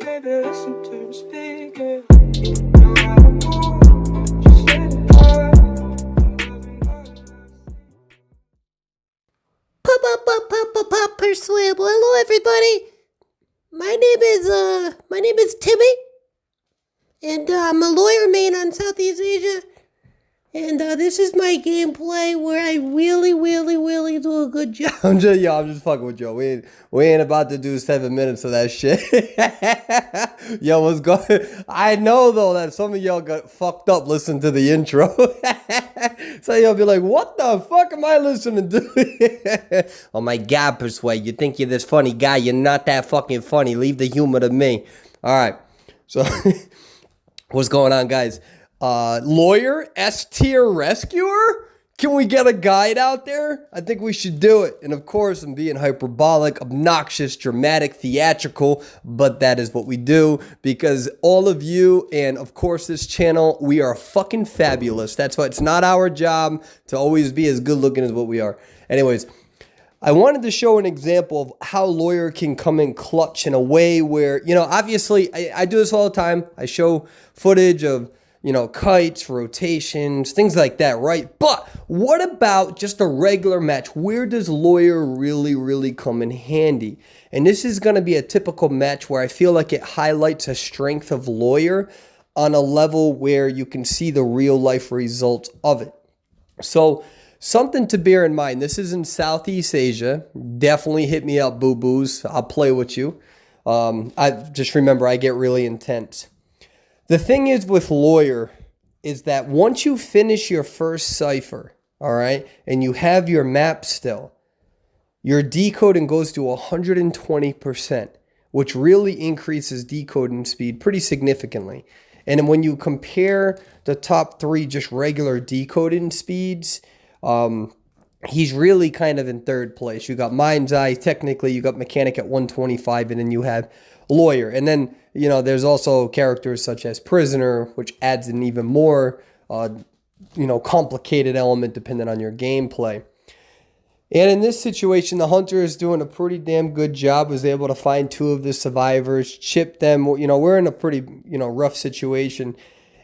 baby, listen to me speak, yeah. No matter what, just let it go. Pop persuade. Hello everybody. My name is Timmy. And I'm a lawyer man on Southeast Asia. And this is my gameplay where I really do a good job. I'm just fucking with you. We ain't about to do 7 minutes of that shit. Yo, what's going? I know though that some of y'all got fucked up listening to the intro. So y'all be like, what the fuck am I listening to? Oh my God, Persuade, you think you're this funny guy. You're not that fucking funny. Leave the humor to me. All right. So what's going on, guys? Lawyer, S-tier rescuer? Can we get a guide out there? I think we should do it. And of course, I'm being hyperbolic, obnoxious, dramatic, theatrical, but that is what we do because all of you and of course this channel, we are fucking fabulous. That's why it's not our job to always be as good looking as what we are. Anyways, I wanted to show an example of how lawyer can come in clutch in a way where, you know, obviously I do this all the time. I show footage of, you know, kites, rotations, things like that, right? But what about just a regular match? Where does lawyer really come in handy? And this is going to be a typical match where I feel like it highlights a strength of lawyer on a level where you can see the real life results of it. So something to bear in mind, this is in Southeast Asia. Definitely hit me up, boo-boos. I'll play with you. I just remember I get really intense. The thing is with lawyer is that once you finish your first cipher, all right, and you have your map still, your decoding goes to 120%, which really increases decoding speed pretty significantly. And when you compare the top three just regular decoding speeds, he's really kind of in third place. You got Mind's Eye, technically you got Mechanic at 125, and then you have lawyer. And then, you know, there's also characters such as prisoner, which adds an even more, you know, complicated element depending on your gameplay. And in this situation, the hunter is doing a pretty damn good job, was able to find two of the survivors, chip them. You know, we're in a pretty, you know, rough situation.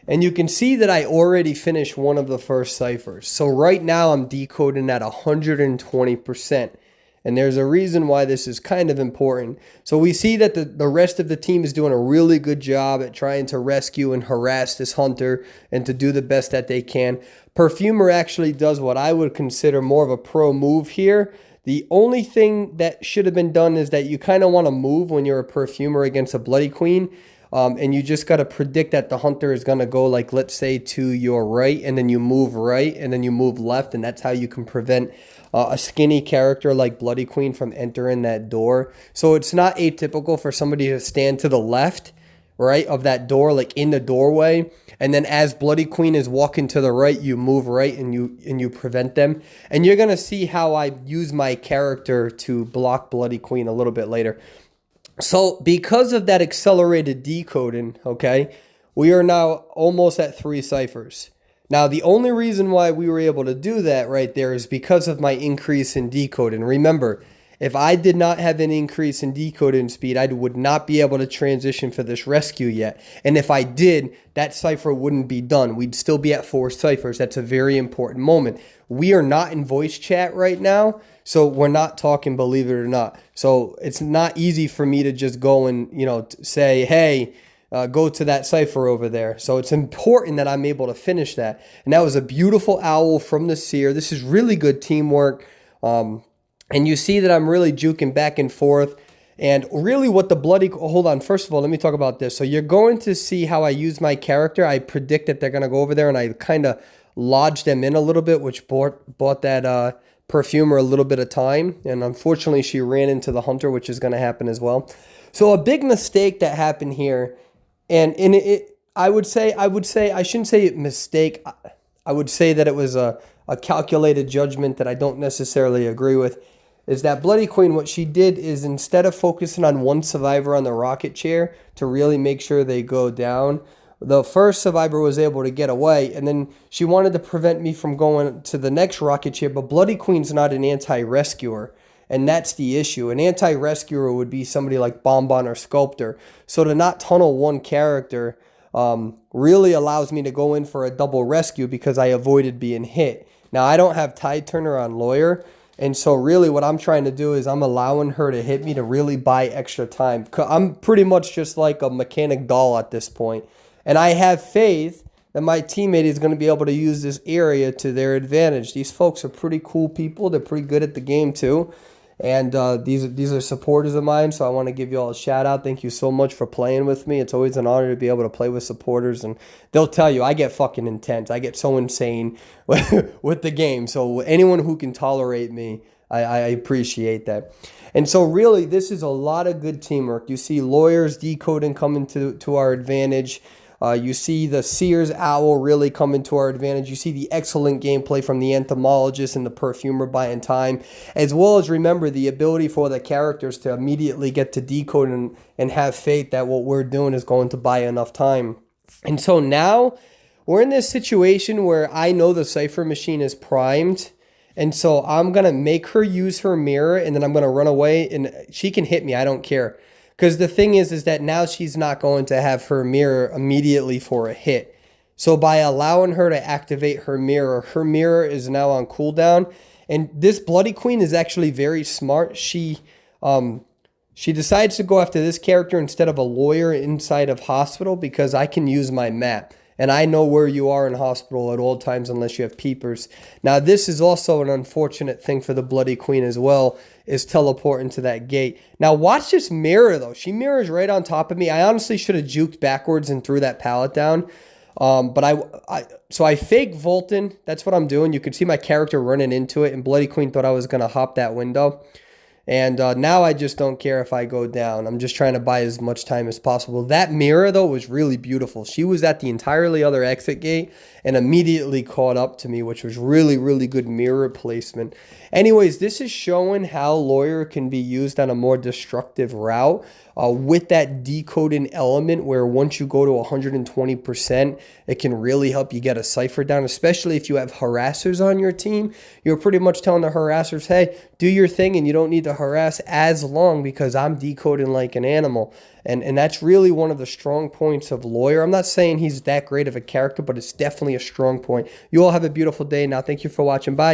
And you can see that I already finished one of the first ciphers. So right now I'm decoding at 120%. And there's a reason why this is kind of important. So we see that the rest of the team is doing a really good job at trying to rescue and harass this hunter and to do the best that they can. Perfumer actually does what I would consider more of a pro move here. The only thing that should have been done is that you kind of want to move when you're a perfumer against a bloody queen. And you just got to predict that the hunter is going to go, like, let's say to your right, and then you move right, and then you move left, and that's how you can prevent a skinny character like Bloody Queen from entering that door. So it's not atypical for somebody to stand to the left, right, of that door, like in the doorway, and then as Bloody Queen is walking to the right, you move right and you prevent them. And you're going to see how I use my character to block Bloody Queen a little bit later. So because of that accelerated decoding, okay, we are now almost at 3 ciphers. Now, the only reason why we were able to do that right there is because of my increase in decoding. Remember, if I did not have an increase in decoding speed, I would not be able to transition for this rescue yet. And if I did, that cipher wouldn't be done. We'd still be at 4 ciphers. That's a very important moment. We are not in voice chat right now, so we're not talking, believe it or not. So it's not easy for me to just go and, you know, say, hey, go to that cipher over there. So it's important that I'm able to finish that. And that was a beautiful owl from the seer. This is really good teamwork. And you see that I'm really juking back and forth. And really what the bloody... Hold on. First of all, let me talk about this. So you're going to see how I use my character. I predict that they're going to go over there, and I kind of lodged them in a little bit, which bought that perfumer a little bit of time. And unfortunately, she ran into the hunter, which is going to happen as well. So a big mistake that happened here... And I would say, I shouldn't say mistake. I would say that it was a calculated judgment that I don't necessarily agree with. Is that Bloody Queen, what she did is instead of focusing on one survivor on the rocket chair to really make sure they go down, the first survivor was able to get away, and then she wanted to prevent me from going to the next rocket chair, but Bloody Queen's not an anti-rescuer. And that's the issue. An anti-rescuer would be somebody like Bonbon or Sculptor. So to not tunnel one character really allows me to go in for a double rescue because I avoided being hit. Now, I don't have Tide Turner on Lawyer. And so really what I'm trying to do is I'm allowing her to hit me to really buy extra time. I'm pretty much just like a mechanic doll at this point. And I have faith that my teammate is going to be able to use this area to their advantage. These folks are pretty cool people. They're pretty good at the game too. And these are supporters of mine, so I want to give you all a shout out. Thank you so much for playing with me. It's always an honor to be able to play with supporters, and they'll tell you I get fucking intense. I get so insane with the game. So anyone who can tolerate me, I appreciate that. And so really, this is a lot of good teamwork. You see Lawyers Decoding coming to our advantage. You see the Sears Owl really coming to our advantage. You see the excellent gameplay from the Entomologist and the Perfumer buying time, as well as, remember, the ability for the characters to immediately get to decode and have faith that what we're doing is going to buy enough time. And so now we're in this situation where I know the Cypher machine is primed, and so I'm going to make her use her mirror, and then I'm going to run away, and she can hit me. I don't care. Because the thing is that now she's not going to have her mirror immediately for a hit. So by allowing her to activate her mirror is now on cooldown. And this Bloody Queen is actually very smart. She decides to go after this character instead of a lawyer inside of hospital because I can use my map. And I know where you are in hospital at all times unless you have peepers. Now, this is also an unfortunate thing for the Bloody Queen as well, is teleporting to that gate. Now, watch this mirror, though. She mirrors right on top of me. I honestly should have juked backwards and threw that pallet down. But I fake Volton. That's what I'm doing. You could see my character running into it, and Bloody Queen thought I was going to hop that window. And now I just don't care if I go down. I'm just trying to buy as much time as possible. That mirror, though, was really beautiful. She was at the entirely other exit gate and immediately caught up to me, which was really, really good mirror placement. Anyways, this is showing how Lawyer can be used on a more destructive route with that decoding element where once you go to 120%, it can really help you get a cipher down, especially if you have harassers on your team. You're pretty much telling the harassers, hey, do your thing and you don't need to harass as long because I'm decoding like an animal. And that's really one of the strong points of Lawyer. I'm not saying he's that great of a character, but it's definitely a strong point. You all have a beautiful day now. Thank you for watching. Bye.